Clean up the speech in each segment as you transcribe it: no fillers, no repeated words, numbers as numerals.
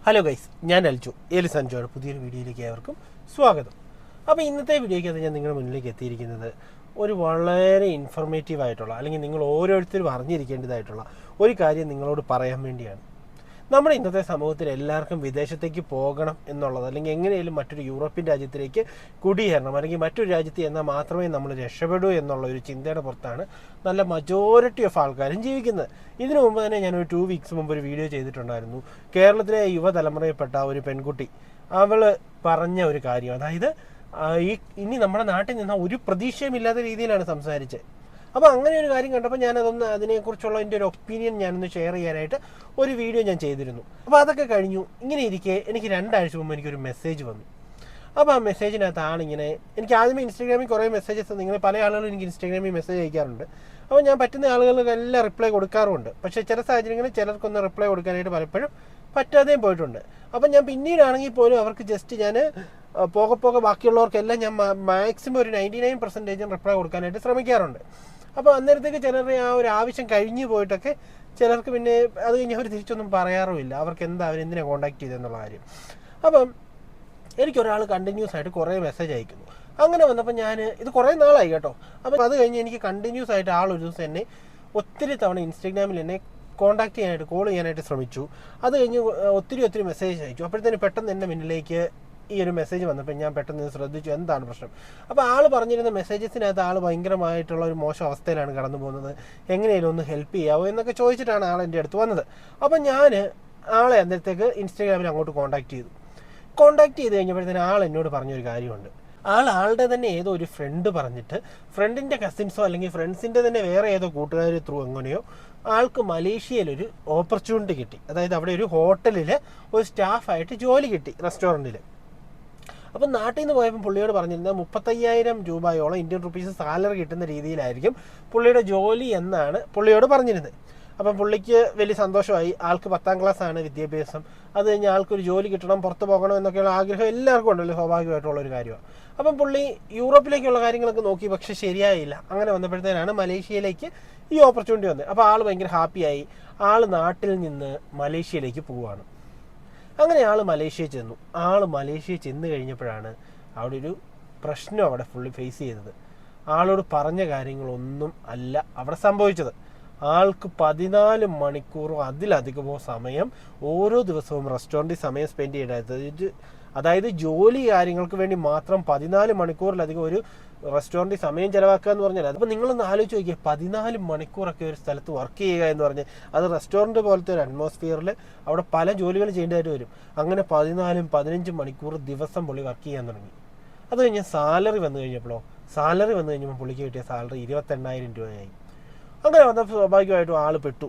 Hello guys, ഞാൻ അൽജു എലിസഞ്ചോയുടെ പുതിയൊരു വീഡിയോയിലേക്ക് ഏവർക്കും സ്വാഗതം. അപ്പോൾ ഇന്നത്തെ വീഡിയോയ്ക്കകത്ത് ഞാൻ നിങ്ങളുടെ മുന്നിലേക്ക് എത്തിയിരിക്കുന്നത് ഒരു വളരെ ഇൻഫോർമേറ്റീവ് ആയിട്ടുള്ള, അല്ലെങ്കിൽ നിങ്ങൾ ഓരോരുത്തരും അറിഞ്ഞിരിക്കേണ്ടതായിട്ടുള്ള ഒരു കാര്യം നിങ്ങളോട് പറയാൻ വേണ്ടിയാണ്. നമ്മുടെ ഇന്നത്തെ സമൂഹത്തിൽ എല്ലാവർക്കും വിദേശത്തേക്ക് പോകണം എന്നുള്ളത്, അല്ലെങ്കിൽ എങ്ങനെയാലും മറ്റൊരു യൂറോപ്യൻ രാജ്യത്തിലേക്ക് കുടിയേറണം, അല്ലെങ്കിൽ മറ്റൊരു രാജ്യത്ത് എന്നാൽ മാത്രമേ നമ്മൾ രക്ഷപ്പെടൂ എന്നുള്ള ഒരു ചിന്തയുടെ പുറത്താണ് നല്ല മജോറിറ്റി ഓഫ് ആൾക്കാരും ജീവിക്കുന്നത്. ഇതിനു മുമ്പ് തന്നെ ഞാനൊരു 2 വീക്സ് മുമ്പ് ഒരു വീഡിയോ ചെയ്തിട്ടുണ്ടായിരുന്നു. കേരളത്തിലെ യുവതലമുറയിൽപ്പെട്ട ഒരു പെൺകുട്ടി, അവൾ പറഞ്ഞ ഒരു കാര്യം, അതായത് ഇനി നമ്മുടെ നാട്ടിൽ നിന്ന് ഒരു പ്രതീക്ഷയുമില്ലാത്ത രീതിയിലാണ് സംസാരിച്ചത്. അപ്പോൾ അങ്ങനെ ഒരു കാര്യം കണ്ടപ്പോൾ അതിനെക്കുറിച്ചുള്ള എൻ്റെ ഒരു ഒപ്പീനിയൻ ഞാനൊന്ന് ഷെയർ ചെയ്യാനായിട്ട് ഒരു വീഡിയോ ഞാൻ ചെയ്തിരുന്നു. അപ്പോൾ അതൊക്കെ കഴിഞ്ഞു. ഇങ്ങനെ ഇരിക്കെ എനിക്ക് 2 ആഴ്ച മുമ്പ് എനിക്കൊരു മെസ്സേജ് വന്നു. അപ്പോൾ ആ മെസ്സേജിനകത്ത് ആളിങ്ങനെ, എനിക്ക് ആദ്യമേ ഇൻസ്റ്റാഗ്രാമിൽ കുറേ മെസ്സേജസ്, നിങ്ങൾ പല ആളുകളും എനിക്ക് ഇൻസ്റ്റാഗ്രാമിൽ മെസ്സേജ് അയക്കാറുണ്ട്. അപ്പോൾ ഞാൻ പറ്റുന്ന ആളുകൾക്ക് എല്ലാം റിപ്ലൈ കൊടുക്കാറുമുണ്ട്. പക്ഷേ ചില സാഹചര്യങ്ങളിൽ ചിലർക്കൊന്ന് റിപ്ലൈ കൊടുക്കാനായിട്ട് പലപ്പോഴും പറ്റാതെയും പോയിട്ടുണ്ട്. അപ്പം ഞാൻ പിന്നീടാണെങ്കിൽ പോലും അവർക്ക് ജസ്റ്റ് ഞാൻ പോകെ ബാക്കിയുള്ളവർക്കെല്ലാം ഞാൻ മാക്സിമം ഒരു 99% റിപ്ലൈ കൊടുക്കാനായിട്ട് ശ്രമിക്കാറുണ്ട്. അപ്പോൾ അന്നേരത്തേക്ക് ചിലർ ആ ഒരു ആവശ്യം കഴിഞ്ഞു പോയിട്ടൊക്കെ ചിലർക്ക് പിന്നെ അത് കഴിഞ്ഞ് അവർ തിരിച്ചൊന്നും പറയാറുമില്ല, അവർക്ക് അവരെന്തിനാണ് കോൺടാക്ട് ചെയ്തതെന്നുള്ള കാര്യം. അപ്പം എനിക്കൊരാൾ കണ്ടിന്യൂസ് ആയിട്ട് കുറേ മെസ്സേജ് അയക്കുന്നു. അങ്ങനെ വന്നപ്പോൾ ഞാൻ ഇത് കുറേ നാളായി കേട്ടോ. അപ്പോൾ അത് കഴിഞ്ഞ് എനിക്ക് കണ്ടിന്യൂസ് ആയിട്ട് ആളൊരു ദിവസം എന്നെ ഒത്തിരി തവണ ഇൻസ്റ്റാഗ്രാമിൽ എന്നെ കോൺടാക്ട് ചെയ്യാനായിട്ട്, കോൾ ചെയ്യാനായിട്ട് ശ്രമിച്ചു. അത് കഴിഞ്ഞ് ഒത്തിരി മെസ്സേജ് അയച്ചു. അപ്പോഴത്തേന് പെട്ടെന്ന് എൻ്റെ മുന്നിലേക്ക് ഈ ഒരു മെസ്സേജ് വന്നപ്പോൾ ഞാൻ പെട്ടെന്ന് ശ്രദ്ധിച്ചു എന്താണ് പ്രശ്നം. അപ്പോൾ ആൾ പറഞ്ഞിരുന്ന മെസ്സേജസിനകത്ത് ആൾ ഭയങ്കരമായിട്ടുള്ള ഒരു മോശം അവസ്ഥയിലാണ് കടന്നു പോകുന്നത്, എങ്ങനെയാലും ഒന്ന് ഹെൽപ്പ് ചെയ്യാവോ എന്നൊക്കെ ചോദിച്ചിട്ടാണ് ആൾ എൻ്റെ അടുത്ത് വന്നത്. അപ്പോൾ ഞാൻ ആളെ അന്നേരത്തേക്ക് ഇൻസ്റ്റാഗ്രാമിൽ അങ്ങോട്ട് കോൺടാക്ട് ചെയ്ത് കഴിഞ്ഞപ്പോഴത്തേന് ആൾ എന്നോട് പറഞ്ഞൊരു കാര്യമുണ്ട്. ആളുടെ തന്നെ ഏതോ ഒരു ഫ്രണ്ട് പറഞ്ഞിട്ട്, ഫ്രണ്ടിൻ്റെ കസിൻസോ അല്ലെങ്കിൽ ഫ്രണ്ട്സിൻ്റെ തന്നെ വേറെ ഏതോ കൂട്ടുകാർ ത്രൂ എങ്ങനെയോ ആൾക്ക് മലേഷ്യയിലൊരു ഓപ്പർച്യൂണിറ്റി കിട്ടി. അതായത് അവിടെ ഒരു ഹോട്ടലിൽ ഒരു സ്റ്റാഫായിട്ട് ജോലി കിട്ടി, റെസ്റ്റോറൻറ്റിൽ. അപ്പം നാട്ടിൽ നിന്ന് പോയപ്പോൾ പുള്ളിയോട് പറഞ്ഞിരുന്നത് 35,000 രൂപയോളം ഇന്ത്യൻ റുപ്പീസ് സാലറി കിട്ടുന്ന രീതിയിലായിരിക്കും പുള്ളിയുടെ ജോലി എന്നാണ് പുള്ളിയോട് പറഞ്ഞിരുന്നത്. അപ്പം പുള്ളിക്ക് വലിയ സന്തോഷമായി. ആൾക്ക് 10ാം ക്ലാസ്സാണ് വിദ്യാഭ്യാസം. അത് കഴിഞ്ഞ് ആൾക്കൊരു ജോലി കിട്ടണം, പുറത്ത് പോകണം എന്നൊക്കെയുള്ള ആഗ്രഹം എല്ലാവർക്കും ഉണ്ടല്ലോ, സ്വാഭാവികമായിട്ടുള്ളൊരു കാര്യമാണ്. അപ്പം പുള്ളി യൂറോപ്പിലേക്കുള്ള കാര്യങ്ങളൊക്കെ നോക്കി, പക്ഷെ ശരിയായില്ല. അങ്ങനെ വന്നപ്പോഴത്തേനാണ് മലേഷ്യയിലേക്ക് ഈ ഓപ്പർച്യൂണിറ്റി വന്നത്. അപ്പോൾ ആൾ ഭയങ്കര ഹാപ്പിയായി. ആൾ നാട്ടിൽ നിന്ന് മലേഷ്യയിലേക്ക് പോവുകയാണ്. അങ്ങനെ ആൾ മലേഷ്യയിൽ ചെന്ന് കഴിഞ്ഞപ്പോഴാണ് അവിടെ ഒരു പ്രശ്നം അവിടെ ഫുള്ളി ഫേസ് ചെയ്തത്. ആളോട് പറഞ്ഞ കാര്യങ്ങളൊന്നും അല്ല അവിടെ സംഭവിച്ചത്. ആൾക്ക് 14 മണിക്കൂറോ അതിലധികമോ സമയം ഓരോ ദിവസവും റെസ്റ്റോറൻറ്റിൽ സമയം സ്പെൻഡ് ചെയ്യേണ്ടത്. അതായത് ജോലി കാര്യങ്ങൾക്ക് വേണ്ടി മാത്രം 14 മണിക്കൂറിലധികം ഒരു റെസ്റ്റോറൻറ്റിൽ സമയം ചിലവാക്കുക എന്ന് പറഞ്ഞാൽ, അപ്പോൾ നിങ്ങളൊന്ന് ആലോചിച്ച് നോക്കിയാൽ 14 മണിക്കൂറൊക്കെ ഒരു സ്ഥലത്ത് വർക്ക് ചെയ്യുക എന്ന് പറഞ്ഞാൽ, അത് റെസ്റ്റോറൻറ്റ് പോലത്തെ ഒരു അറ്റ്മോസ്ഫിയറിൽ അവിടെ പല ജോലികൾ ചെയ്യേണ്ടതായിട്ട് വരും. അങ്ങനെ 14-15 മണിക്കൂർ ദിവസം പുള്ളി വർക്ക് ചെയ്യാൻ തുടങ്ങി. അത് കഴിഞ്ഞ് സാലറി വന്നു കഴിഞ്ഞപ്പോൾ പുള്ളിക്ക് കിട്ടിയ സാലറി 28,000 രൂപയായി. അങ്ങനെ വന്നപ്പോൾ സ്വാഭാവികമായിട്ടും ആൾ പെട്ട്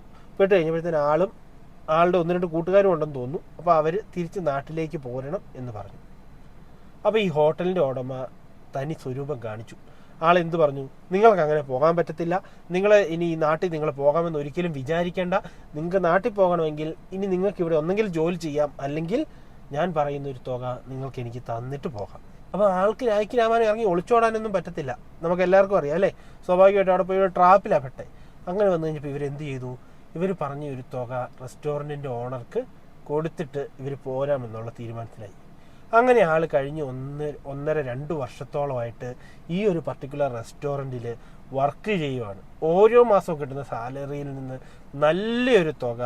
കഴിഞ്ഞപ്പോഴത്തേന് ആളുടെ 1-2 കൂട്ടുകാരും ഉണ്ടെന്ന് തോന്നുന്നു. അപ്പോൾ അവർ തിരിച്ച് നാട്ടിലേക്ക് പോരണം എന്ന് പറഞ്ഞു. അപ്പോൾ ഈ ഹോട്ടലിൻ്റെ ഉടമ തനി സ്വരൂപം കാണിച്ചു. ആളെന്ത് പറഞ്ഞു, നിങ്ങൾക്ക് അങ്ങനെ പോകാൻ പറ്റത്തില്ല, ഇനി ഈ നാട്ടിൽ നിങ്ങൾ പോകാമെന്ന് ഒരിക്കലും വിചാരിക്കേണ്ട. നിങ്ങൾക്ക് നാട്ടിൽ പോകണമെങ്കിൽ ഇനി നിങ്ങൾക്ക് ഇവിടെ ഒന്നെങ്കിൽ ജോലി ചെയ്യാം, അല്ലെങ്കിൽ ഞാൻ പറയുന്നൊരു തുക നിങ്ങൾക്ക് എനിക്ക് തന്നിട്ട് പോകാം. അപ്പോൾ രായ്ക്ക് രാമാനം ഇറങ്ങി ഒളിച്ചോടാനൊന്നും പറ്റത്തില്ല, നമുക്ക് എല്ലാവർക്കും അറിയാം അല്ലേ. സ്വാഭാവികമായിട്ടും അവിടെ പോയി ട്രാപ്പിലാണ് പെട്ടെ. അങ്ങനെ വന്നു കഴിഞ്ഞപ്പോൾ ഇവരെന്ത് ചെയ്തു, ഇവർ പറഞ്ഞ ഒരു തുക റെസ്റ്റോറൻറ്റിൻ്റെ ഓണർക്ക് കൊടുത്തിട്ട് ഇവർ പോരാമെന്നുള്ള തീരുമാനത്തിലായി. അങ്ങനെ ആൾ കഴിഞ്ഞ് 1.5-2 വർഷത്തോളമായിട്ട് ഈ ഒരു പർട്ടിക്കുലർ റെസ്റ്റോറൻറ്റിൽ വർക്ക് ചെയ്യുവാണ്. ഓരോ മാസവും കിട്ടുന്ന സാലറിയിൽ നിന്ന് നല്ലൊരു തുക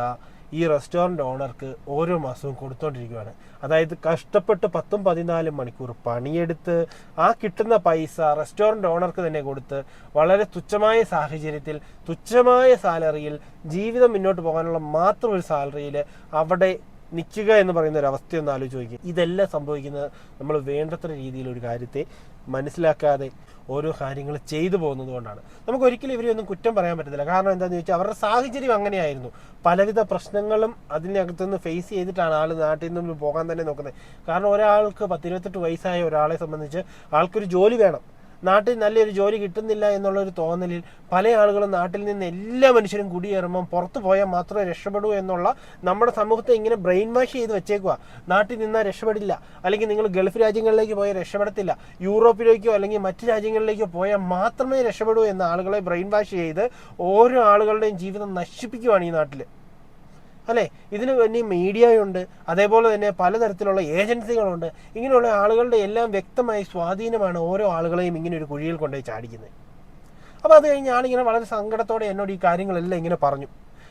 ഈ റെസ്റ്റോറൻറ്റ് ഓണർക്ക് ഓരോ മാസവും കൊടുത്തുകൊണ്ടിരിക്കുകയാണ്. അതായത് കഷ്ടപ്പെട്ട് 10-14 മണിക്കൂർ പണിയെടുത്ത് ആ കിട്ടുന്ന പൈസ റെസ്റ്റോറൻറ്റ് ഓണർക്ക് തന്നെ കൊടുത്ത് വളരെ തുച്ഛമായ സാഹചര്യത്തിൽ, തുച്ഛമായ സാലറിയിൽ ജീവിതം മുന്നോട്ട് പോകാനുള്ള മാത്രം ഒരു സാലറിയിൽ അവിടെ നിൽക്കുക എന്ന് പറയുന്ന ഒരു അവസ്ഥയൊന്ന് ആലോചിച്ച് നോക്കി. ഇതെല്ലാം സംഭവിക്കുന്നത് നമ്മൾ വേണ്ടത്ര രീതിയിൽ ഒരു കാര്യത്തെ മനസ്സിലാക്കാതെ ഓരോ കാര്യങ്ങൾ ചെയ്തു പോകുന്നത് കൊണ്ടാണ്. നമുക്ക് ഒരിക്കലും ഇവരെയൊന്നും കുറ്റം പറയാൻ പറ്റത്തില്ല. കാരണം എന്താണെന്ന് ചോദിച്ചാൽ അവരുടെ സാഹചര്യം അങ്ങനെയായിരുന്നു. പലവിധ പ്രശ്നങ്ങളും അതിനകത്തുനിന്ന് ഫേസ് ചെയ്തിട്ടാണ് ആൾ നാട്ടിൽ നിന്ന് പോകാൻ തന്നെ നോക്കുന്നത്. കാരണം ഒരാൾക്ക് 10-28 വയസ്സായ ഒരാളെ സംബന്ധിച്ച് ആൾക്കൊരു ജോലി വേണം. നാട്ടിൽ നല്ലൊരു ജോലി കിട്ടുന്നില്ല എന്നുള്ളൊരു തോന്നലിൽ പല ആളുകളും നാട്ടിൽ നിന്ന് എല്ലാ മനുഷ്യരും കുടിയേറുമ്പം പുറത്ത് പോയാൽ മാത്രമേ രക്ഷപ്പെടൂ എന്നുള്ള നമ്മുടെ സമൂഹത്തെ ഇങ്ങനെ ബ്രെയിൻ വാഷ് ചെയ്ത് വെച്ചേക്കുക. നാട്ടിൽ നിന്നാൽ രക്ഷപ്പെടില്ല, അല്ലെങ്കിൽ നിങ്ങൾ ഗൾഫ് രാജ്യങ്ങളിലേക്ക് പോയാൽ രക്ഷപ്പെടത്തില്ല, യൂറോപ്പിലേക്കോ അല്ലെങ്കിൽ മറ്റ് രാജ്യങ്ങളിലേക്കോ പോയാൽ മാത്രമേ രക്ഷപ്പെടൂ എന്ന ആളുകളെ ബ്രെയിൻ വാഷ് ചെയ്ത് ഓരോ ആളുകളുടെയും ജീവിതം നശിപ്പിക്കുകയാണ് ഈ നാട്ടിൽ. അല്ലേ? ഇതിന് വേണ്ടി മീഡിയയുണ്ട്, അതേപോലെ തന്നെ പലതരത്തിലുള്ള ഏജൻസികളുണ്ട്. ഇങ്ങനെയുള്ള ആളുകളുടെ എല്ലാം വ്യക്തമായ സ്വാധീനമാണ് ഓരോ ആളുകളെയും ഇങ്ങനെ ഒരു കുഴിയിൽ കൊണ്ടുപോയി ചാടിക്കുന്നത്. അപ്പോൾ അത് കഴിഞ്ഞ് ആളിങ്ങനെ വളരെ സങ്കടത്തോടെ എന്നോട് ഈ കാര്യങ്ങളെല്ലാം ഇങ്ങനെ പറഞ്ഞു.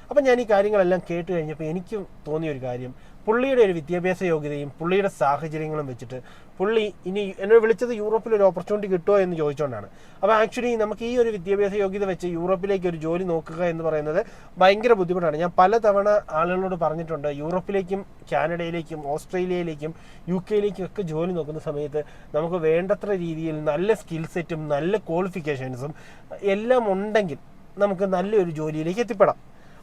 അപ്പം ഞാൻ ഈ കാര്യങ്ങളെല്ലാം കേട്ട് കഴിഞ്ഞപ്പോൾ എനിക്ക് തോന്നിയൊരു കാര്യം, പുള്ളിയുടെ ഒരു വിദ്യാഭ്യാസ യോഗ്യതയും പുള്ളിയുടെ സാഹചര്യങ്ങളും വെച്ചിട്ട് പുള്ളി ഇനി എന്നെ വിളിച്ചത് യൂറോപ്പിൽ ഒരു ഓപ്പർച്യൂണിറ്റി കിട്ടുമോ എന്ന് ചോദിച്ചുകൊണ്ടാണ്. അപ്പോൾ ആക്ച്വലി നമുക്ക് ഈ ഒരു വിദ്യാഭ്യാസ യോഗ്യത വെച്ച് യൂറോപ്പിലേക്ക് ഒരു ജോലി നോക്കുക എന്ന് പറയുന്നത് ഭയങ്കര ബുദ്ധിമുട്ടാണ്. ഞാൻ പലതവണ ആളുകളോട് പറഞ്ഞിട്ടുണ്ട്, യൂറോപ്പിലേക്കും കാനഡയിലേക്കും ഓസ്ട്രേലിയയിലേക്കും UK-യിലേക്കും ഒക്കെ ജോലി നോക്കുന്ന സമയത്ത് നമുക്ക് വേണ്ടത്ര രീതിയിൽ നല്ല സ്കിൽ സെറ്റും നല്ല ക്വാളിഫിക്കേഷൻസും എല്ലാം ഉണ്ടെങ്കിൽ നമുക്ക് നല്ലൊരു ജോലിയിലേക്ക് എത്തിപ്പെടാം.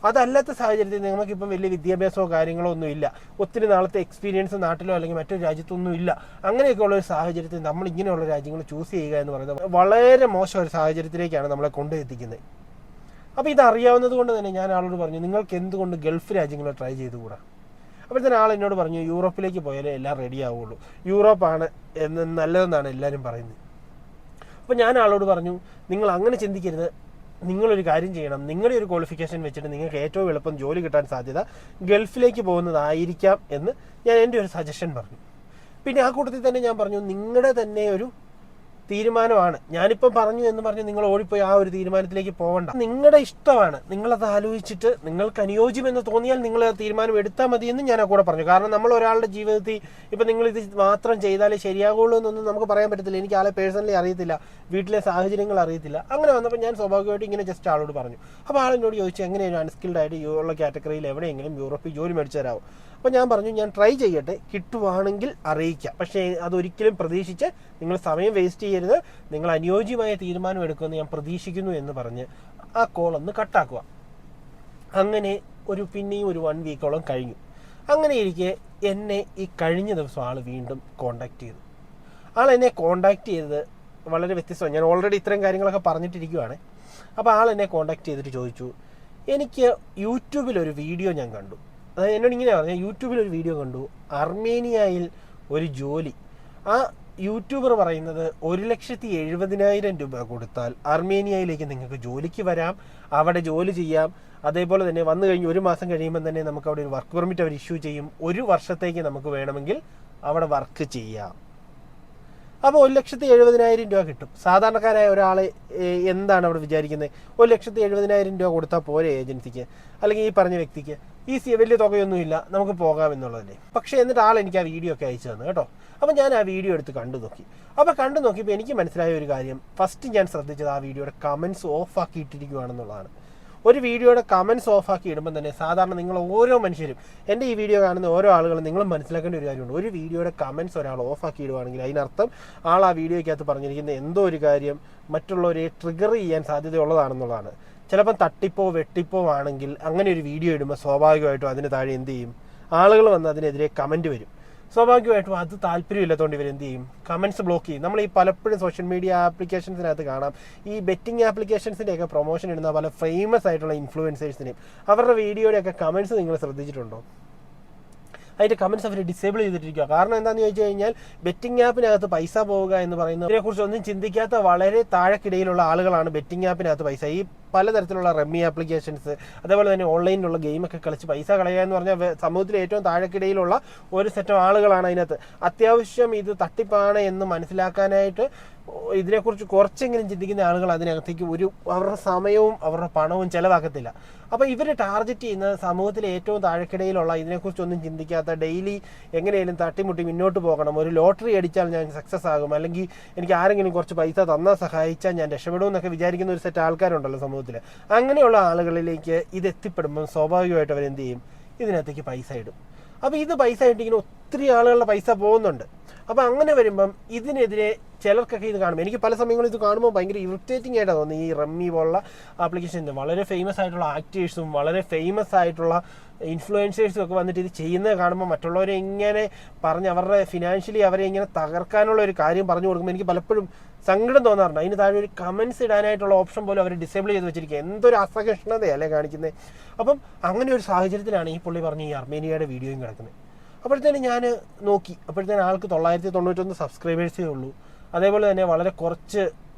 അതല്ലാത്ത സാഹചര്യത്തിൽ നമുക്കിപ്പം വലിയ വിദ്യാഭ്യാസമോ കാര്യങ്ങളോ ഒന്നും ഇല്ല, ഒത്തിരി നാളത്തെ എക്സ്പീരിയൻസ് നാട്ടിലോ അല്ലെങ്കിൽ മറ്റൊരു രാജ്യത്തൊന്നും ഇല്ല, അങ്ങനെയൊക്കെയുള്ള ഒരു സാഹചര്യത്തിൽ നമ്മൾ ഇങ്ങനെയുള്ള രാജ്യങ്ങൾ ചൂസ് ചെയ്യുക എന്ന് പറയുന്നത് വളരെ മോശം ഒരു സാഹചര്യത്തിലേക്കാണ് നമ്മളെ കൊണ്ടെത്തിക്കുന്നത്. അപ്പോൾ ഇതറിയാവുന്നത് കൊണ്ട് തന്നെ ഞാൻ ആളോട് പറഞ്ഞു, നിങ്ങൾക്ക് എന്തുകൊണ്ട് ഗൾഫ് രാജ്യങ്ങൾ ട്രൈ ചെയ്തുകൂടാ? അപ്പോഴത്തേന് ആൾ എന്നോട് പറഞ്ഞു, യൂറോപ്പിലേക്ക് പോയാലേ എല്ലാം റെഡി ആവുള്ളൂ, യൂറോപ്പാണ് നല്ലതെന്നാണ് എല്ലാവരും പറയുന്നത്. അപ്പോൾ ഞാൻ ആളോട് പറഞ്ഞു, നിങ്ങൾ അങ്ങനെ ചിന്തിക്കരുത്, നിങ്ങളൊരു കാര്യം ചെയ്യണം, നിങ്ങളുടെ ഒരു ക്വാളിഫിക്കേഷൻ വെച്ചിട്ട് നിങ്ങൾക്ക് ഏറ്റവും എളുപ്പം ജോലി കിട്ടാൻ സാധ്യത ഗൾഫിലേക്ക് പോകുന്നതായിരിക്കാം എന്ന് ഞാൻ എൻ്റെ ഒരു സജഷൻ പറഞ്ഞു. പിന്നെ ആ കൂട്ടത്തിൽ തന്നെ ഞാൻ പറഞ്ഞു, നിങ്ങളുടെ തന്നെ ഒരു തീരുമാനമാണ്, ഞാനിപ്പം പറഞ്ഞു എന്ന് പറഞ്ഞ് നിങ്ങൾ ഓടിപ്പോയി ആ ഒരു തീരുമാനത്തിലേക്ക് പോകണ്ട, നിങ്ങളുടെ ഇഷ്ടമാണ്, നിങ്ങളത് ആലോചിച്ചിട്ട് നിങ്ങൾക്ക് അനുയോജ്യമെന്ന് തോന്നിയാൽ നിങ്ങൾ ആ തീരുമാനം എടുത്താൽ മതി എന്ന് ഞാൻ ആ കൂടെ പറഞ്ഞു. കാരണം നമ്മൾ ഒരാളുടെ ജീവിതത്തിൽ ഇപ്പം നിങ്ങൾ ഇത് മാത്രം ചെയ്താലേ ശരിയാകുള്ളൂ എന്നൊന്നും നമുക്ക് പറയാൻ പറ്റത്തില്ല. എനിക്ക് ആളെ പേഴ്സണലി അറിയത്തില്ല, വീട്ടിലെ സാഹചര്യങ്ങൾ അറിയത്തില്ല. അങ്ങനെ വന്നപ്പോൾ ഞാൻ സ്വാഭാവികമായിട്ട് ഇങ്ങനെ ജസ്റ്റ് ആളോട് പറഞ്ഞു. അപ്പോൾ ആളെന്നോട് ചോദിച്ചു, എങ്ങനെയാണ് അൺസ്കിൽഡ് ആയിട്ട് ഉള്ള കാറ്റഗറിയിൽ എവിടെയെങ്കിലും യൂറോപ്പിൽ ജോലി മേടിച്ചു തരാമോ? അപ്പോൾ ഞാൻ പറഞ്ഞു, ഞാൻ ട്രൈ ചെയ്യട്ടെ, കിട്ടുവാണെങ്കിൽ അറിയിക്കാം, പക്ഷേ അതൊരിക്കലും പ്രതീക്ഷിച്ച് നിങ്ങൾ സമയം വേസ്റ്റ് ചെയ്യരുത്, നിങ്ങൾ അനുയോജ്യമായ തീരുമാനം എടുക്കുമെന്ന് ഞാൻ പ്രതീക്ഷിക്കുന്നു എന്ന് പറഞ്ഞ് ആ കോളൊന്ന് കട്ടാക്കുക. അങ്ങനെ പിന്നെയും ഒരു 1 വീക്കോളം കഴിഞ്ഞു. അങ്ങനെ ഇരിക്കെ എന്നെ ഈ കഴിഞ്ഞ ദിവസം ആൾ വീണ്ടും കോണ്ടാക്ട് ചെയ്തു. ആൾ എന്നെ കോണ്ടാക്ട് ചെയ്തത് വളരെ വ്യത്യസ്തമാണ്. ഞാൻ ഓൾറെഡി ഇത്രയും കാര്യങ്ങളൊക്കെ പറഞ്ഞിട്ടിരിക്കുവാണ്. അപ്പോൾ ആൾ എന്നെ കോണ്ടാക്ട് ചെയ്തിട്ട് ചോദിച്ചു, എനിക്ക് യൂട്യൂബിലൊരു വീഡിയോ ഞാൻ കണ്ടു. അതായത് എന്നോട് ഇങ്ങനെ പറഞ്ഞു, യൂട്യൂബിലൊരു വീഡിയോ കണ്ടു, അർമേനിയയിൽ ഒരു ജോലി. ആ യൂട്യൂബർ പറയുന്നത് 1,70,000 രൂപ കൊടുത്താൽ അർമേനിയയിലേക്ക് നിങ്ങൾക്ക് ജോലിക്ക് വരാം, അവിടെ ജോലി ചെയ്യാം. അതേപോലെ തന്നെ വന്നു കഴിഞ്ഞ് 1 മാസം കഴിയുമ്പോൾ തന്നെ നമുക്ക് അവിടെ ഒരു വർക്ക് പെർമിറ്റ് അവർ ഇഷ്യൂ ചെയ്യും. 1 വർഷത്തേക്ക് നമുക്ക് വേണമെങ്കിൽ അവിടെ വർക്ക് ചെയ്യാം. അപ്പോൾ 1,70,000 രൂപ കിട്ടും. സാധാരണക്കാരായ ഒരാളെ എന്താണ് അവിടെ വിചാരിക്കുന്നത്? 1,70,000 രൂപ കൊടുത്താൽ പോരെ ഏജൻസിക്ക്, അല്ലെങ്കിൽ ഈ പറഞ്ഞ വ്യക്തിക്ക് വലിയ തുകയൊന്നുമില്ല, നമുക്ക് പോകാമെന്നുള്ളതല്ലേ. പക്ഷേ എന്നിട്ട് ആൾ എനിക്ക് ആ വീഡിയോ ഒക്കെ അയച്ചു തന്നു കേട്ടോ. അപ്പോൾ ഞാൻ ആ വീഡിയോ എടുത്ത് കണ്ടു നോക്കി. അപ്പോൾ കണ്ടു നോക്കിയപ്പോൾ എനിക്ക് മനസ്സിലായ ഒരു കാര്യം, ഫസ്റ്റ് ഞാൻ ശ്രദ്ധിച്ചത് ആ വീഡിയോയുടെ കമൻസ് ഓഫ് ആക്കി ഇട്ടിരിക്കുകയാണെന്നുള്ളതാണ്. ഒരു വീഡിയോയുടെ കമൻസ് ഓഫാക്കി ഇടുമ്പോൾ തന്നെ സാധാരണ നിങ്ങൾ ഓരോ മനുഷ്യരും, എൻ്റെ ഈ വീഡിയോ കാണുന്ന ഓരോ ആളുകളും നിങ്ങളും മനസ്സിലാക്കേണ്ട ഒരു കാര്യമുണ്ട്. ഒരു വീഡിയോയുടെ കമൻസ് ഒരാൾ ഓഫാക്കി ഇടുവാണെങ്കിൽ അതിനർത്ഥം ആൾ ആ വീഡിയോയ്ക്കകത്ത് പറഞ്ഞിരിക്കുന്ന എന്തോ ഒരു കാര്യം മറ്റുള്ളവരെ ട്രിഗർ ചെയ്യാൻ സാധ്യതയുള്ളതാണെന്നുള്ളതാണ്. ചിലപ്പം തട്ടിപ്പോ വെട്ടിപ്പോ ആണെങ്കിൽ അങ്ങനെ ഒരു വീഡിയോ ഇടുമ്പോൾ സ്വാഭാവികമായിട്ടും അതിന് താഴെ എന്ത് ചെയ്യും? ആളുകൾ വന്ന് അതിനെതിരെ കമൻറ്റ് വരും. സ്വാഭാവികമായിട്ടും അത് താല്പര്യമില്ലാത്തതുകൊണ്ട് ഇവർ എന്ത് ചെയ്യും? കമൻറ്റ്സ് ബ്ലോക്ക് ചെയ്യും. നമ്മൾ ഈ പലപ്പോഴും സോഷ്യൽ മീഡിയ ആപ്ലിക്കേഷൻസിനകത്ത് കാണാം, ഈ ബെറ്റിംഗ് ആപ്ലിക്കേഷൻസിൻ്റെയൊക്കെ പ്രൊമോഷൻ ഇടുന്ന പല ഫേമസ് ആയിട്ടുള്ള ഇൻഫ്ലുവൻസേഴ്സിനെയും അവരുടെ വീഡിയോയുടെയൊക്കെ കമൻറ്റ്സ് നിങ്ങൾ ശ്രദ്ധിച്ചിട്ടുണ്ടോ? അതിൻ്റെ കമൻറ്റ്സ് അവർ ഡിസേബിൾ ചെയ്തിട്ടിരിക്കുക. കാരണം എന്താണെന്ന് ചോദിച്ചു കഴിഞ്ഞാൽ ബെറ്റിംഗ് ആപ്പിനകത്ത് പൈസ പോവുക എന്ന് പറയുന്നതിനെക്കുറിച്ച് ഒന്നും ചിന്തിക്കാത്ത വളരെ താഴെക്കിടയിലുള്ള ആളുകളാണ് ബെറ്റിംഗ് ആപ്പിനകത്ത് പൈസ, ഈ പലതരത്തിലുള്ള റമ്മി ആപ്ലിക്കേഷൻസ്, അതേപോലെ തന്നെ ഓൺലൈനിലുള്ള ഗെയിമൊക്കെ കളിച്ച് പൈസ കളയുക എന്ന് പറഞ്ഞാൽ സമൂഹത്തിലെ ഏറ്റവും താഴെക്കിടയിലുള്ള ഒരു സെറ്റ് ആളുകളാണ് അതിനകത്ത്. അത്യാവശ്യം ഇത് തട്ടിപ്പാണ് എന്ന് മനസ്സിലാക്കാനായിട്ട് ഇതിനെക്കുറിച്ച് കുറച്ചെങ്കിലും ചിന്തിക്കുന്ന ആളുകൾ അതിനകത്തേക്ക് അവരുടെ സമയവും അവരുടെ പണവും ചിലവാക്കത്തില്ല. അപ്പോൾ ഇവർ ടാർഗറ്റ് ചെയ്യുന്ന സമൂഹത്തിലെ ഏറ്റവും താഴെക്കിടയിലുള്ള ഇതിനെക്കുറിച്ചൊന്നും ചിന്തിക്കാത്ത, ഡെയിലി എങ്ങനെയും തട്ടിമുട്ടി മുന്നോട്ട് പോകണം, ഒരു ലോട്ടറി അടിച്ചാൽ ഞാൻ സക്സസ് ആകും, അല്ലെങ്കിൽ എനിക്ക് ആരെങ്കിലും കുറച്ച് പൈസ തന്നാൽ സഹായിച്ചാൽ ഞാൻ രക്ഷപ്പെടും എന്നൊക്കെ വിചാരിക്കുന്ന ഒരു സെറ്റ് ആൾക്കാരുണ്ടല്ലോ സമൂഹത്തിൽ. അങ്ങനെയുള്ള ആളുകളിലേക്ക് ഇത് എത്തിപ്പെടുമ്പോൾ സ്വാഭാവികമായിട്ട് അവരെന്ത് ചെയ്യും? ഇതിനകത്തേക്ക് പൈസ ഇടും. അപ്പോൾ ഇത് പൈസ ഇട്ടിങ്ങനെ ഒത്തിരി ആളുകളുടെ പൈസ പോകുന്നുണ്ട്. അപ്പോൾ അങ്ങനെ വരുമ്പം ഇതിനെതിരെ ചിലർക്കൊക്കെ ഇത് കാണുമ്പോൾ, എനിക്ക് പല സമയങ്ങളിൽ ഇത് കാണുമ്പോൾ ഭയങ്കര ഇറിറ്റേറ്റിംഗ് ആയിട്ടാണ് തോന്നുന്നത്. ഈ റമ്മി പോലുള്ള ആപ്ലിക്കേഷൻ്റെ വളരെ ഫേമസ് ആയിട്ടുള്ള ആക്ടേഴ്സും വളരെ ഫേമസ് ആയിട്ടുള്ള ഇൻഫ്ലുവൻസേഴ്സും ഒക്കെ വന്നിട്ട് ഇത് ചെയ്യുന്നത് കാണുമ്പോൾ മറ്റുള്ളവരെ ഇങ്ങനെ പറഞ്ഞ് അവരുടെ ഫിനാൻഷ്യലി അവരെ ഇങ്ങനെ തകർക്കാനുള്ള ഒരു കാര്യം പറഞ്ഞു കൊടുക്കുമ്പോൾ എനിക്ക് പലപ്പോഴും സങ്കടം തോന്നാറുണ്ട്. അതിന് താഴെ ഒരു കമൻസ് ഇടാനായിട്ടുള്ള ഓപ്ഷൻ പോലും അവർ ഡിസേബിൾ ചെയ്ത് വെച്ചിരിക്കുക. എന്തൊരു അസഹിഷ്ണുതയല്ലേ കാണിക്കുന്നത്. അപ്പം അങ്ങനെ ഒരു സാഹചര്യത്തിലാണ് ഈ പുള്ളി പറഞ്ഞ് ഈ അർമേനിയയുടെ വീഡിയോയും കിടക്കുന്നത്. അപ്പോഴത്തേനും ഞാൻ നോക്കി, അപ്പോഴത്തേനും ആൾക്ക് 991 സബ്സ്ക്രൈബേഴ്സേ ഉള്ളൂ. അതേപോലെ തന്നെ വളരെ കുറച്ച്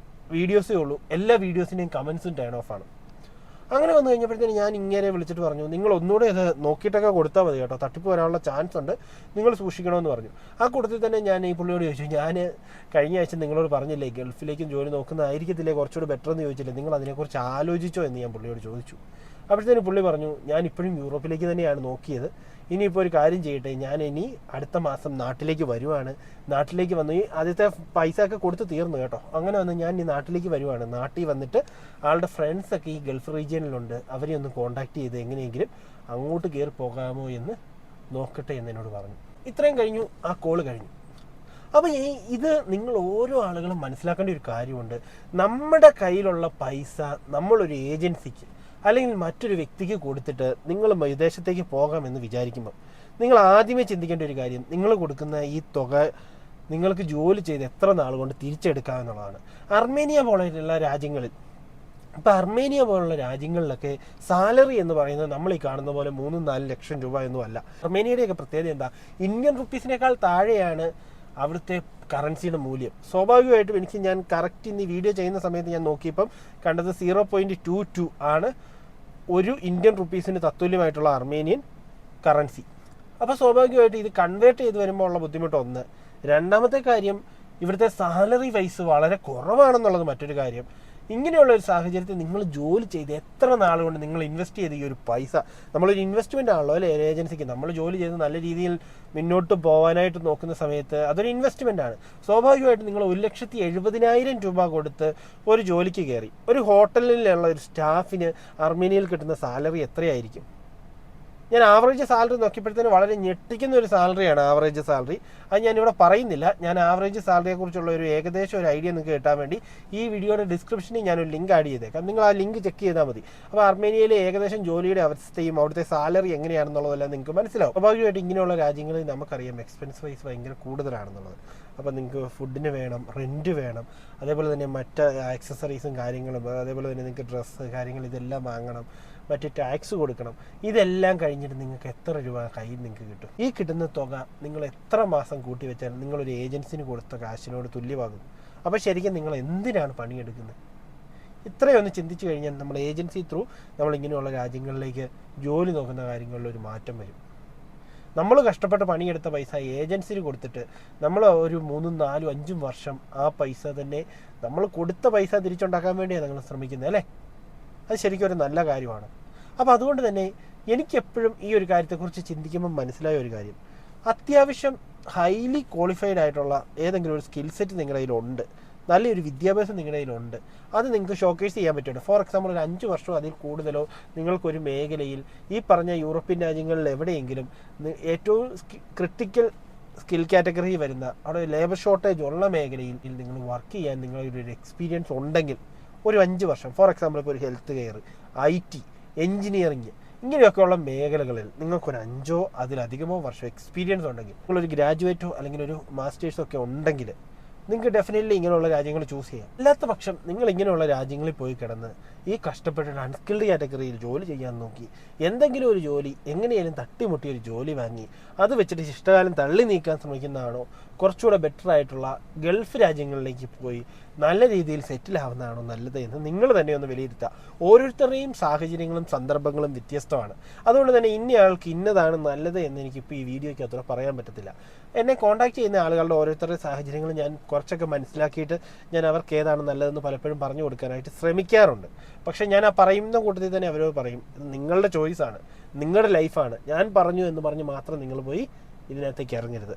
വീഡിയോസേ ഉള്ളൂ. എല്ലാ വീഡിയോസിൻ്റെയും കമൻസും ടേൺ ഓഫാണ്. അങ്ങനെ വന്നു കഴിഞ്ഞപ്പോഴത്തേന് ഞാൻ ഇങ്ങനെ വിളിച്ചിട്ട് പറഞ്ഞു, നിങ്ങൾ ഒന്നുകൂടെ ഇത് നോക്കിയിട്ടൊക്കെ കൊടുത്താൽ മതി കേട്ടോ, തട്ടിപ്പ് വരാനുള്ള ചാൻസ് ഉണ്ട്, നിങ്ങൾ സൂക്ഷിക്കണമെന്ന് പറഞ്ഞു. ആ കൂട്ടത്തിൽ തന്നെ ഞാൻ ഈ പുള്ളിയോട് ചോദിച്ചു, ഞാൻ കഴിഞ്ഞ ആഴ്ച നിങ്ങളോട് പറഞ്ഞില്ലേ ഗൾഫിലേക്കും ജോലി നോക്കുന്നതായിരിക്കത്തില്ലേ കുറച്ചുകൂടി ബെറ്റർ എന്ന് ചോദിച്ചില്ലേ, നിങ്ങൾ അതിനെക്കുറിച്ച് ആലോചിച്ചോ എന്ന് ഞാൻ പുള്ളിയോട് ചോദിച്ചു. അപ്പോഴത്തേന് പുള്ളി പറഞ്ഞു, ഞാൻ ഇപ്പോഴും യൂറോപ്പിലേക്ക് തന്നെയാണ് നോക്കിയത്, ഇനിയിപ്പോൾ ഒരു കാര്യം ചെയ്യട്ടെ, ഞാൻ ഇനി അടുത്ത മാസം നാട്ടിലേക്ക് വരുവാണ്, നാട്ടിലേക്ക് വന്ന് ഈ ആദ്യത്തെ പൈസ ഒക്കെ കൊടുത്ത് തീർന്നു കേട്ടോ, അങ്ങനെ വന്ന് ഞാൻ ഈ നാട്ടിലേക്ക് വരുവാണ്, നാട്ടിൽ വന്നിട്ട് ആളുടെ ഫ്രണ്ട്സൊക്കെ ഈ ഗൾഫ് റീജിയനിലുണ്ട്, അവരെ ഒന്ന് കോൺടാക്ട് ചെയ്ത് എങ്ങനെയെങ്കിലും അങ്ങോട്ട് കയറി പോകാമോ എന്ന് നോക്കട്ടെ എന്ന് എന്നോട് പറഞ്ഞു. ഇത്രയും കഴിഞ്ഞു, ആ കോള് കഴിഞ്ഞു. അപ്പോൾ ഇത് നിങ്ങൾ ഓരോ ആളുകളും മനസ്സിലാക്കേണ്ട ഒരു കാര്യമുണ്ട്. നമ്മുടെ കയ്യിലുള്ള പൈസ നമ്മളൊരു ഏജൻസിക്ക് അല്ലെങ്കിൽ മറ്റൊരു വ്യക്തിക്ക് കൊടുത്തിട്ട് നിങ്ങൾ വിദേശത്തേക്ക് പോകാമെന്ന് വിചാരിക്കുമ്പോൾ നിങ്ങൾ ആദ്യമേ ചിന്തിക്കേണ്ട ഒരു കാര്യം, നിങ്ങൾ കൊടുക്കുന്ന ഈ തുക നിങ്ങൾക്ക് ജോലി ചെയ്ത് എത്ര നാൾ കൊണ്ട് തിരിച്ചെടുക്കാമെന്നുള്ളതാണ്. അർമേനിയ പോലുള്ള രാജ്യങ്ങളിൽ, ഇപ്പം അർമേനിയ പോലുള്ള രാജ്യങ്ങളിലൊക്കെ സാലറി എന്ന് പറയുന്നത് നമ്മൾ ഈ കാണുന്ന പോലെ 3-4 ലക്ഷം രൂപ ഒന്നും അല്ല. അർമേനിയയുടെയൊക്കെ പ്രത്യേകത എന്താ, ഇന്ത്യൻ റുപ്പീസിനേക്കാൾ താഴെയാണ് അവിടുത്തെ കറൻസിയുടെ മൂല്യം. സ്വാഭാവികമായിട്ടും ഞാൻ കറക്റ്റ് ഇന്ന് വീഡിയോ ചെയ്യുന്ന സമയത്ത് ഞാൻ നോക്കിയപ്പം കണ്ടത് 0.22 ആണ് ഒരു ഇന്ത്യൻ റുപ്പീസിന് തത്തുല്യമായിട്ടുള്ള അർമേനിയൻ കറൻസി. അപ്പോൾ സ്വാഭാവികമായിട്ട് ഇത് കൺവേർട്ട് ചെയ്ത് വരുമ്പോൾ ഉള്ള ബുദ്ധിമുട്ട് ഒന്ന്. രണ്ടാമത്തെ കാര്യം, ഇവിടുത്തെ സാലറി വൈസ് വളരെ കുറവാണെന്നുള്ളത് മറ്റൊരു കാര്യം. ഇങ്ങനെയുള്ള ഒരു സാഹചര്യത്തിൽ നിങ്ങൾ ജോലി ചെയ്ത് എത്ര നാൾ കൊണ്ട് നിങ്ങൾ ഇൻവെസ്റ്റ് ചെയ്ത് ഈ ഒരു പൈസ, നമ്മളൊരു ഇൻവെസ്റ്റ്മെൻ്റ് ആണല്ലോ അല്ലേ ഏജൻസിക്ക്, നമ്മൾ ജോലി ചെയ്ത് നല്ല രീതിയിൽ മുന്നോട്ട് പോകാനായിട്ട് നോക്കുന്ന സമയത്ത് അതൊരു ഇൻവെസ്റ്റ്മെൻ്റ് ആണ്. സ്വാഭാവികമായിട്ട് നിങ്ങൾ 1,70,000 രൂപ കൊടുത്ത് ഒരു ജോലിക്ക് കയറി, ഒരു ഹോട്ടലിലുള്ള ഒരു സ്റ്റാഫിന് അർമേനിയയിൽ കിട്ടുന്ന സാലറി എത്രയായിരിക്കും? ഞാൻ ആവറേജ് സാലറി നോക്കിയപ്പോഴത്തേന് വളരെ ഞെട്ടിക്കുന്ന ഒരു സാലറിയാണ് ആവറേജ് സാലറി. അത് ഞാനിവിടെ പറയുന്നില്ല. ഞാൻ ആവറേജ് സാലറിയെ കുറിച്ചുള്ള ഒരു ഏകദേശം ഒരു ഐഡിയ നിങ്ങൾക്ക് കിട്ടാൻ വേണ്ടി ഈ വീഡിയോയുടെ ഡിസ്ക്രിപ്ഷനിൽ ഞാനൊരു ലിങ്ക് ആഡ് ചെയ്തേക്കാം, നിങ്ങൾ ആ ലിങ്ക് ചെക്ക് ചെയ്താൽ മതി. അപ്പോൾ അർമേനിയയിലെ ഏകദേശം ജോലിയുടെ അവസ്ഥയും അവിടുത്തെ സാലറി എങ്ങനെയാണെന്നുള്ളതെല്ലാം നിങ്ങൾക്ക് മനസ്സിലാവും. സ്വാഭാവികമായിട്ട് ഇങ്ങനെയുള്ള രാജ്യങ്ങളിൽ നമുക്കറിയാം എക്സ്പെൻസ് വൈസ് ഭയങ്കര കൂടുതലാണെന്നുള്ളത്. അപ്പോൾ നിങ്ങൾക്ക് ഫുഡിന് വേണം, റെൻറ്റ് വേണം, അതേപോലെ തന്നെ മറ്റ് ആക്സസറീസും കാര്യങ്ങളും, അതേപോലെ തന്നെ നിങ്ങൾക്ക് ഡ്രസ്സ് കാര്യങ്ങൾ ഇതെല്ലാം വാങ്ങണം, മറ്റ് ടാക്സ് കൊടുക്കണം. ഇതെല്ലാം കഴിഞ്ഞിട്ട് നിങ്ങൾക്ക് എത്ര രൂപ കയ്യിൽ നിങ്ങൾക്ക് കിട്ടും? ഈ കിട്ടുന്ന തുക നിങ്ങൾ എത്ര മാസം കൂട്ടി വെച്ചാൽ നിങ്ങളൊരു ഏജൻസിന് കൊടുത്ത കാശിനോട് തുല്യമാകും. അപ്പോൾ ശരിക്കും നിങ്ങൾ എന്തിനാണ് പണിയെടുക്കുന്നത്? ഇത്രയൊന്ന് ചിന്തിച്ചു കഴിഞ്ഞാൽ നമ്മൾ ഏജൻസി ത്രൂ നമ്മളിങ്ങനെയുള്ള രാജ്യങ്ങളിലേക്ക് ജോലി നോക്കുന്ന കാര്യങ്ങളിൽ ഒരു മാറ്റം വരും. നമ്മൾ കഷ്ടപ്പെട്ട് പണിയെടുത്ത പൈസ ഏജൻസിന് കൊടുത്തിട്ട് നമ്മൾ ഒരു 3, 4, 5 വർഷം ആ പൈസ തന്നെ നമ്മൾ കൊടുത്ത പൈസ തിരിച്ചുണ്ടാക്കാൻ വേണ്ടിയാണ് നിങ്ങൾ ശ്രമിക്കുന്നത് അല്ലേ? അത് ശരിക്കും ഒരു നല്ല കാര്യമാണ്. അപ്പോൾ അതുകൊണ്ട് തന്നെ എനിക്കെപ്പോഴും ഈ ഒരു കാര്യത്തെക്കുറിച്ച് ചിന്തിക്കുമ്പോൾ മനസ്സിലായ ഒരു കാര്യം, അത്യാവശ്യം ഹൈലി ക്വാളിഫൈഡ് ആയിട്ടുള്ള ഏതെങ്കിലും ഒരു സ്കിൽ സെറ്റ് നിങ്ങളുടെ കയ്യിലുണ്ട്, നല്ലൊരു വിദ്യാഭ്യാസം നിങ്ങളുടെ കയ്യിലുണ്ട്, അത് നിങ്ങൾക്ക് ഷോക്കേസ് ചെയ്യാൻ പറ്റുന്നുണ്ട്. ഫോർ എക്സാമ്പിൾ ഒരു 5 വർഷമോ അതിൽ കൂടുതലോ നിങ്ങൾക്കൊരു മേഖലയിൽ ഈ പറഞ്ഞ യൂറോപ്യൻ രാജ്യങ്ങളിൽ എവിടെയെങ്കിലും ഏറ്റവും ക്രിട്ടിക്കൽ സ്കിൽ കാറ്റഗറി വരുന്ന അവിടെ ലേബർ ഷോർട്ടേജ് ഉള്ള മേഖലയിൽ നിങ്ങൾ വർക്ക് ചെയ്യാൻ നിങ്ങളൊരു എക്സ്പീരിയൻസ് ഉണ്ടെങ്കിൽ ഒരു 5 വർഷം, ഫോർ എക്സാമ്പിൾ ഇപ്പോൾ ഒരു ഹെൽത്ത് കെയർ, IT, എൻജിനീയറിങ്, ഇങ്ങനെയൊക്കെയുള്ള മേഖലകളിൽ നിങ്ങൾക്കൊരു 5 അതിലധികമോ വർഷം എക്സ്പീരിയൻസ് ഉണ്ടെങ്കിൽ, നിങ്ങളൊരു ഗ്രാജുവേറ്റോ അല്ലെങ്കിൽ ഒരു മാസ്റ്റേഴ്സോ ഒക്കെ ഉണ്ടെങ്കിൽ നിങ്ങൾക്ക് ഡെഫിനറ്റ്ലി ഇങ്ങനെയുള്ള രാജ്യങ്ങൾ ചൂസ് ചെയ്യാം. അല്ലാത്ത പക്ഷം നിങ്ങൾ ഇങ്ങനെയുള്ള രാജ്യങ്ങളിൽ പോയി കിടന്ന് ഈ കഷ്ടപ്പെട്ടിട്ട് അൺസ്കിൽഡ് കാറ്റഗറിയിൽ ജോലി ചെയ്യാൻ നോക്കി എന്തെങ്കിലും ഒരു ജോലി എങ്ങനെയാലും തട്ടിമുട്ടി ഒരു ജോലി വാങ്ങി അത് വെച്ചിട്ട് ഇഷ്ടകാലം തള്ളി നീക്കാൻ ശ്രമിക്കുന്നതാണോ കുറച്ചുകൂടെ ബെറ്റർ ആയിട്ടുള്ള ഗൾഫ് രാജ്യങ്ങളിലേക്ക് പോയി നല്ല രീതിയിൽ സെറ്റിൽ ആവുന്നതാണോ നല്ലത് എന്ന് നിങ്ങൾ തന്നെ ഒന്ന് വിലയിരുത്തുക. ഓരോരുത്തരുടെയും സാഹചര്യങ്ങളും സന്ദർഭങ്ങളും വ്യത്യസ്തമാണ്. അതുകൊണ്ട് തന്നെ ഇന്നയാൾക്ക് ഇന്നതാണ് നല്ലത് എന്ന് എനിക്കിപ്പോൾ ഈ വീഡിയോയ്ക്ക് അത്ര പറയാൻ പറ്റത്തില്ല. എന്നെ കോൺടാക്ട് ചെയ്യുന്ന ആളുകളുടെ ഓരോരുത്തരുടെ സാഹചര്യങ്ങൾ ഞാൻ കുറച്ചൊക്കെ മനസ്സിലാക്കിയിട്ട് ഞാൻ അവർക്ക് ഏതാണ് നല്ലതെന്ന് പലപ്പോഴും പറഞ്ഞു കൊടുക്കാനായിട്ട് ശ്രമിക്കാറുണ്ട്. പക്ഷേ ഞാൻ ആ പറയുന്ന കൂട്ടത്തിൽ തന്നെ അവരോട് പറയും, നിങ്ങളുടെ ചോയ്സാണ്, നിങ്ങളുടെ ലൈഫാണ്, ഞാൻ പറഞ്ഞു എന്ന് പറഞ്ഞ് മാത്രം നിങ്ങൾ പോയി ഇതിനകത്തേക്ക് ഇറങ്ങരുത്.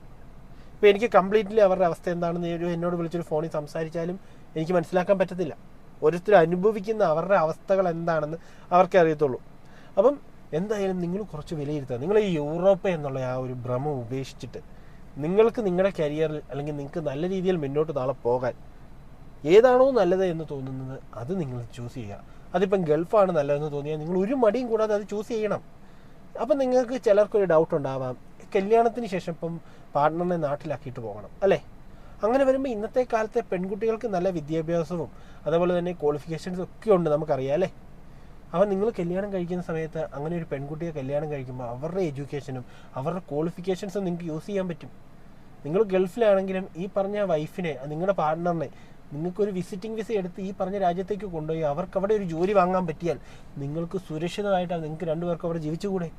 ഇപ്പോൾ എനിക്ക് കംപ്ലീറ്റ്ലി അവരുടെ അവസ്ഥ എന്താണെന്ന് എന്നോട് വിളിച്ചൊരു ഫോണിൽ സംസാരിച്ചാലും എനിക്ക് മനസ്സിലാക്കാൻ പറ്റത്തില്ല. ഓരോരുത്തർ അനുഭവിക്കുന്ന അവരുടെ അവസ്ഥകൾ എന്താണെന്ന് അവർക്കേ അറിയത്തുള്ളൂ. അപ്പം എന്തായാലും നിങ്ങൾ കുറച്ച് വിലയിരുത്തുക. നിങ്ങൾ ഈ യൂറോപ്പ് എന്നുള്ള ആ ഒരു ഭ്രമം ഉപേക്ഷിച്ചിട്ട് നിങ്ങൾക്ക് നിങ്ങളുടെ കരിയറിൽ അല്ലെങ്കിൽ നിങ്ങൾക്ക് നല്ല രീതിയിൽ മുന്നോട്ട് നാളെ പോകാൻ ഏതാണോ നല്ലത് എന്ന് തോന്നുന്നത് അത് നിങ്ങൾ ചൂസ് ചെയ്യുക. അതിപ്പം ഗൾഫാണ് നല്ലതെന്ന് തോന്നിയാൽ നിങ്ങൾ ഒരു മടിയും കൂടാതെ അത് ചൂസ് ചെയ്യണം. അപ്പം നിങ്ങൾക്ക് ചിലർക്കൊരു ഡൗട്ട് ഉണ്ടാവാം, കല്യാണത്തിന് ശേഷം ഇപ്പം പാർട്ട്ണറിനെ നാട്ടിലാക്കിയിട്ട് പോകണം അല്ലേ? അങ്ങനെ വരുമ്പോൾ ഇന്നത്തെ കാലത്തെ പെൺകുട്ടികൾക്ക് നല്ല വിദ്യാഭ്യാസവും അതേപോലെ തന്നെ ക്വാളിഫിക്കേഷൻസും ഒക്കെ ഉണ്ട്, നമുക്കറിയാം അല്ലേ? അപ്പം നിങ്ങൾ കല്യാണം കഴിക്കുന്ന സമയത്ത് അങ്ങനെ ഒരു പെൺകുട്ടിയെ കല്യാണം കഴിക്കുമ്പോൾ അവരുടെ എഡ്യൂക്കേഷനും അവരുടെ ക്വാളിഫിക്കേഷൻസും നിങ്ങൾക്ക് യൂസ് ചെയ്യാൻ പറ്റും. നിങ്ങൾ ഗൾഫിലാണെങ്കിലും ഈ പറഞ്ഞ വൈഫിനെ നിങ്ങളുടെ പാർട്ട്ണറിനെ നിങ്ങൾക്കൊരു വിസിറ്റിംഗ് വിസ എടുത്ത് ഈ പറഞ്ഞ രാജ്യത്തേക്ക് കൊണ്ടുപോയി അവർക്ക് അവിടെ ഒരു ജോലി വാങ്ങാൻ പറ്റിയാൽ നിങ്ങൾക്ക് സുരക്ഷിതമായിട്ടാണ് നിങ്ങൾക്ക് രണ്ടുപേർക്കും അവിടെ ജീവിച്ചുകൂടെ?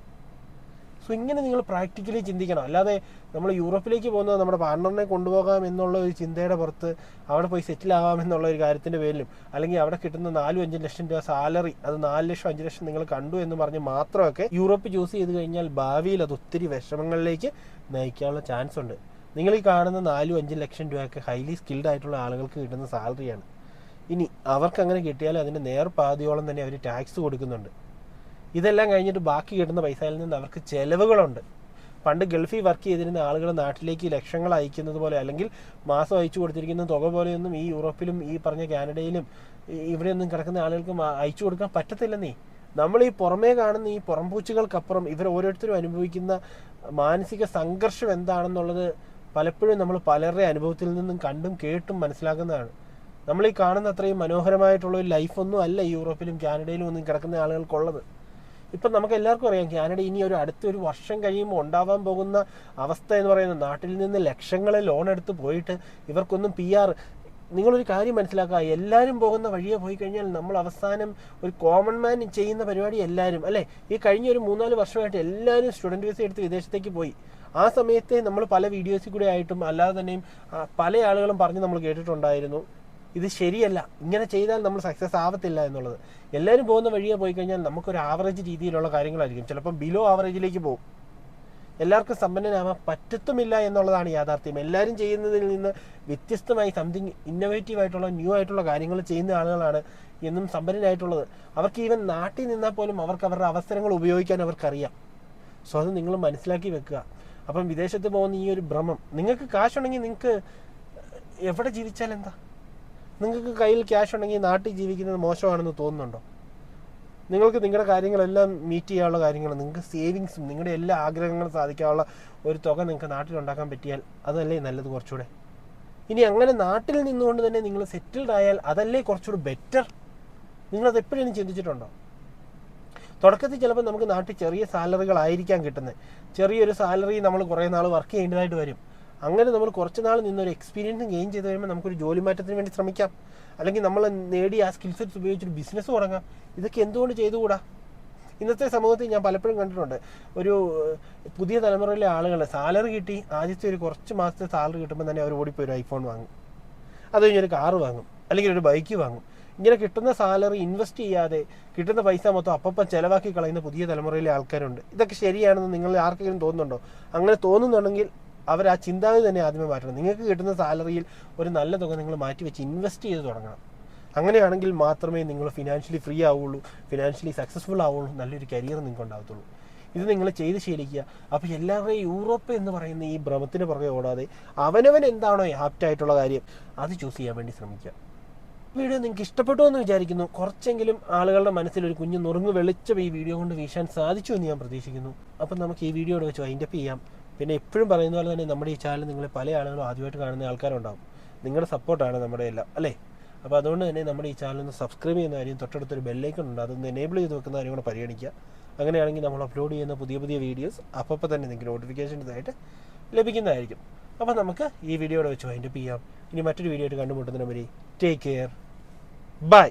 സോ ഇങ്ങനെ നിങ്ങൾ പ്രാക്ടിക്കലി ചിന്തിക്കണം. അല്ലാതെ നമ്മൾ യൂറോപ്പിലേക്ക് പോകുന്നത് നമ്മുടെ പാർട്ണറിനെ കൊണ്ടുപോകാം എന്നുള്ള ഒരു ചിന്തയുടെ പുറത്ത് അവിടെ പോയി സെറ്റിൽ ആവാം എന്നുള്ള ഒരു കാര്യത്തിൻ്റെ പേരിലും, അല്ലെങ്കിൽ അവിടെ കിട്ടുന്ന 4-5 ലക്ഷം രൂപ സാലറി, അത് 4 ലക്ഷം 5 ലക്ഷം നിങ്ങൾ കണ്ടു എന്ന് പറഞ്ഞ് മാത്രമൊക്കെ യൂറോപ്പ് ചൂസ് ചെയ്ത് കഴിഞ്ഞാൽ ഭാവിയിൽ അത് ഒത്തിരി വിഷമങ്ങളിലേക്ക് നയിക്കാനുള്ള ചാൻസ് ഉണ്ട്. നിങ്ങൾ ഈ കാണുന്ന 4-5 ലക്ഷം രൂപയൊക്കെ ഹൈലി സ്കിൽഡ് ആയിട്ടുള്ള ആളുകൾക്ക് കിട്ടുന്ന സാലറിയാണ്. ഇനി അവർക്ക് അങ്ങനെ കിട്ടിയാൽ അതിൻ്റെ നേർപാതിയോളം തന്നെ അവർ ടാക്സ് കൊടുക്കുന്നുണ്ട്. ഇതെല്ലാം കഴിഞ്ഞിട്ട് ബാക്കി കിട്ടുന്ന പൈസയിൽ നിന്ന് അവർക്ക് ചിലവുകളുണ്ട്. പണ്ട് ഗൾഫിൽ വർക്ക് ചെയ്തിരുന്ന ആളുകൾ നാട്ടിലേക്ക് ലക്ഷങ്ങൾ അയക്കുന്നത് പോലെ, അല്ലെങ്കിൽ മാസം അയച്ചു കൊടുത്തിരിക്കുന്ന തുക പോലെയൊന്നും ഈ യൂറോപ്പിലും ഈ പറഞ്ഞ കാനഡയിലും ഇവിടെയൊന്നും കിടക്കുന്ന ആളുകൾക്ക് അയച്ചു കൊടുക്കാൻ പറ്റത്തില്ലെന്നേ. നമ്മൾ ഈ പുറമേ കാണുന്ന ഈ പുറംപൂച്ചുകൾക്കപ്പുറം ഇവർ ഓരോരുത്തരും അനുഭവിക്കുന്ന മാനസിക സംഘർഷം എന്താണെന്നുള്ളത് പലപ്പോഴും നമ്മൾ പലരുടെ അനുഭവത്തിൽ നിന്നും കണ്ടും കേട്ടും മനസ്സിലാക്കുന്നതാണ്. നമ്മൾ ഈ കാണുന്ന അത്രയും മനോഹരമായിട്ടുള്ള ഒരു ലൈഫൊന്നും അല്ല യൂറോപ്പിലും കാനഡയിലും ഒന്നും കിടക്കുന്ന ആളുകൾക്കുള്ളത്. ഇപ്പം നമുക്ക് എല്ലാവർക്കും അറിയാം, കാനഡ ഇനി അടുത്തൊരു വർഷം കഴിയുമ്പോൾ ഉണ്ടാവാൻ പോകുന്ന അവസ്ഥ എന്ന് പറയുന്നത്, നാട്ടിൽ നിന്ന് ലക്ഷങ്ങളെ ലോൺ എടുത്ത് പോയിട്ട് ഇവർക്കൊന്നും PR. നിങ്ങളൊരു കാര്യം മനസ്സിലാക്കുക, എല്ലാവരും പോകുന്ന വഴിയെ പോയി കഴിഞ്ഞാൽ നമ്മൾ അവസാനം ഒരു കോമൺ മാൻ ചെയ്യുന്ന പരിപാടി എല്ലാവരും, അല്ലേ? ഈ കഴിഞ്ഞ ഒരു 3-4 വർഷമായിട്ട് എല്ലാവരും സ്റ്റുഡൻറ്റ് വിസ എടുത്ത് വിദേശത്തേക്ക് പോയി. ആ സമയത്ത് നമ്മൾ പല വീഡിയോസിൽ കൂടെ ആയിട്ടും അല്ലാതെ തന്നെയും പല ആളുകളും പറഞ്ഞ് നമ്മൾ കേട്ടിട്ടുണ്ടായിരുന്നു, ഇത് ശരിയല്ല, ഇങ്ങനെ ചെയ്താൽ നമ്മൾ സക്സസ് ആവത്തില്ല എന്നുള്ളത്. എല്ലാവരും പോകുന്ന വഴിയെ പോയി കഴിഞ്ഞാൽ നമുക്കൊരു ആവറേജ് രീതിയിലുള്ള കാര്യങ്ങളായിരിക്കും, ചിലപ്പം ബിലോ ആവറേജിലേക്ക് പോകും. എല്ലാവർക്കും സമ്പന്നനാവാൻ പറ്റത്തുമില്ല എന്നുള്ളതാണ് യാഥാർത്ഥ്യം. എല്ലാവരും ചെയ്യുന്നതിൽ നിന്ന് വ്യത്യസ്തമായി സംതിങ് ഇന്നോവേറ്റീവ് ആയിട്ടുള്ള ന്യൂ ആയിട്ടുള്ള കാര്യങ്ങൾ ചെയ്യുന്ന ആളുകളാണ് എന്നും സമ്പന്നനായിട്ടുള്ളത്. അവർക്ക് ഈവൻ നാട്ടിൽ നിന്നാൽ പോലും അവർക്ക് അവരുടെ അവസരങ്ങൾ ഉപയോഗിക്കാൻ അവർക്കറിയാം. സോ അത് നിങ്ങൾ മനസ്സിലാക്കി വെക്കുക. അപ്പം വിദേശത്ത് പോകുന്ന ഈ ഒരു ഭ്രമം, നിങ്ങൾക്ക് കാശുണ്ടെങ്കിൽ നിങ്ങൾക്ക് എവിടെ ജീവിച്ചാൽ എന്താ? നിങ്ങൾക്ക് കയ്യിൽ ക്യാഷ് ഉണ്ടെങ്കിൽ നാട്ടിൽ ജീവിക്കുന്നത് മോശമാണെന്ന് തോന്നുന്നുണ്ടോ? നിങ്ങൾക്ക് നിങ്ങളുടെ കാര്യങ്ങളെല്ലാം മീറ്റ് ചെയ്യാനുള്ള കാര്യങ്ങൾ, നിങ്ങൾക്ക് സേവിങ്സും നിങ്ങളുടെ എല്ലാ ആഗ്രഹങ്ങളും സാധിക്കാനുള്ള ഒരു തുക നിങ്ങൾക്ക് നാട്ടിലുണ്ടാക്കാൻ പറ്റിയാൽ അതല്ലേ നല്ലത് കുറച്ചുകൂടെ? ഇനി അങ്ങനെ നാട്ടിൽ നിന്നുകൊണ്ട് തന്നെ നിങ്ങൾ സെറ്റിൽഡ് ആയാൽ അതല്ലേ കുറച്ചുകൂടി ബെറ്റർ? നിങ്ങളത് എപ്പോഴും ചിന്തിച്ചിട്ടുണ്ടോ? തുടക്കത്തിൽ ചിലപ്പോൾ നമുക്ക് നാട്ടിൽ ചെറിയ സാലറികളായിരിക്കാം കിട്ടുന്നത്. ചെറിയൊരു സാലറി നമ്മൾ കുറേ നാൾ വർക്ക് ചെയ്യേണ്ടതായിട്ട് വരും. അങ്ങനെ നമ്മൾ കുറച്ച് നാൾ നിന്നൊരു എക്സ്പീരിയൻസും ഗെയിൻ ചെയ്ത് കഴിയുമ്പോൾ നമുക്കൊരു ജോലി മാറ്റത്തിന് വേണ്ടി ശ്രമിക്കാം. അല്ലെങ്കിൽ നമ്മൾ നേടി ആ സ്കിൽ സെറ്റ്സ് ഉപയോഗിച്ചൊരു ബിസിനസ് തുടങ്ങാം. ഇതൊക്കെ എന്തുകൊണ്ട് ചെയ്തുകൂടാ? ഇന്നത്തെ സമൂഹത്തിൽ ഞാൻ പലപ്പോഴും കണ്ടിട്ടുണ്ട്, ഒരു പുതിയ തലമുറയിലെ ആളുകൾ സാലറി കിട്ടി ആദ്യത്തെ ഒരു കുറച്ച് മാസത്തെ സാലറി കിട്ടുമ്പോൾ തന്നെ അവർ ഓടിപ്പോയി ഒരു ഐഫോൺ വാങ്ങും, അത് കഴിഞ്ഞൊരു കാറ് വാങ്ങും, അല്ലെങ്കിൽ ഒരു ബൈക്ക് വാങ്ങും. ഇങ്ങനെ കിട്ടുന്ന സാലറി ഇൻവെസ്റ്റ് ചെയ്യാതെ കിട്ടുന്ന പൈസ മൊത്തം അപ്പം ചിലവാക്കി കളയുന്ന പുതിയ തലമുറയിലെ ആൾക്കാരുണ്ട്. ഇതൊക്കെ ശരിയാണെന്ന് നിങ്ങൾ ആർക്കെങ്കിലും തോന്നുന്നുണ്ടോ? അങ്ങനെ തോന്നുന്നുണ്ടെങ്കിൽ അവർ ആ ചിന്താഗതി തന്നെ ആദ്യമേ മാറ്റണം. നിങ്ങൾക്ക് കിട്ടുന്ന സാലറിയിൽ ഒരു നല്ല തുക നിങ്ങൾ മാറ്റിവെച്ച് ഇൻവെസ്റ്റ് ചെയ്ത് തുടങ്ങണം. അങ്ങനെയാണെങ്കിൽ മാത്രമേ നിങ്ങൾ ഫിനാൻഷ്യലി ഫ്രീ ആവുള്ളൂ, ഫിനാൻഷ്യലി സക്സസ്ഫുൾ ആവുള്ളൂ, നല്ലൊരു കരിയർ നിങ്ങൾക്ക് ഉണ്ടാകത്തുള്ളൂ. ഇത് നിങ്ങൾ ചെയ്ത് ശീലിക്കുക. അപ്പോൾ എല്ലാവരുടെയും യൂറോപ്പ് എന്ന് പറയുന്ന ഈ ഭ്രമത്തിന് പുറകെ ഓടാതെ അവനവൻ എന്താണോ ആപ്റ്റായിട്ടുള്ള കാര്യം അത് ചൂസ് ചെയ്യാൻ വേണ്ടി ശ്രമിക്കുക. വീഡിയോ നിങ്ങൾക്ക് ഇഷ്ടപ്പെട്ടു എന്ന് വിചാരിക്കുന്നു. കുറച്ചെങ്കിലും ആളുകളുടെ മനസ്സിൽ ഒരു കുഞ്ഞു നുറുങ്ങ് വെളിച്ചം ഈ വീഡിയോ കൊണ്ട് വീശാൻ സാധിച്ചു എന്ന് ഞാൻ പ്രതീക്ഷിക്കുന്നു. അപ്പം നമുക്ക് ഈ വീഡിയോയുടെ വെച്ച് വൈൻഡപ്പ് ചെയ്യാം. പിന്നെ എപ്പോഴും പറയുന്ന പോലെ തന്നെ നമ്മുടെ ഈ ചാനൽ നിങ്ങളെ പല ആളുകളും ആദ്യമായിട്ട് കാണുന്ന ആൾക്കാരുണ്ടാവും. നിങ്ങളുടെ സപ്പോർട്ടാണ് നമ്മുടെ എല്ലാം, അല്ലേ? അപ്പോൾ അതുകൊണ്ട് തന്നെ നമ്മുടെ ഈ ചാനൽ ഒന്ന് സബ്സ്ക്രൈബ് ചെയ്യുന്ന കാര്യം, തൊട്ടടുത്തൊരു ബെല്ലൈക്കൺ ഉണ്ട്, അതൊന്ന് എനേബിൾ ചെയ്ത് വെക്കുന്ന കാര്യം കൂടെ പരിഗണിക്കുക. അങ്ങനെയാണെങ്കിൽ നമ്മൾ അപ്ലോഡ് ചെയ്യുന്ന പുതിയ പുതിയ വീഡിയോസ് അപ്പോൾ തന്നെ നിങ്ങൾക്ക് നോട്ടിഫിക്കേഷൻസായിട്ട് ലഭിക്കുന്നതായിരിക്കും. അപ്പോൾ നമുക്ക് ഈ വീഡിയോയുടെ വെച്ച് വൈൻഡപ്പ് ചെയ്യാം. ഇനി മറ്റൊരു വീഡിയോ ആയിട്ട് കണ്ടുമുട്ടുന്നതിന് വരെ ടേക്ക് കെയർ, ബൈ.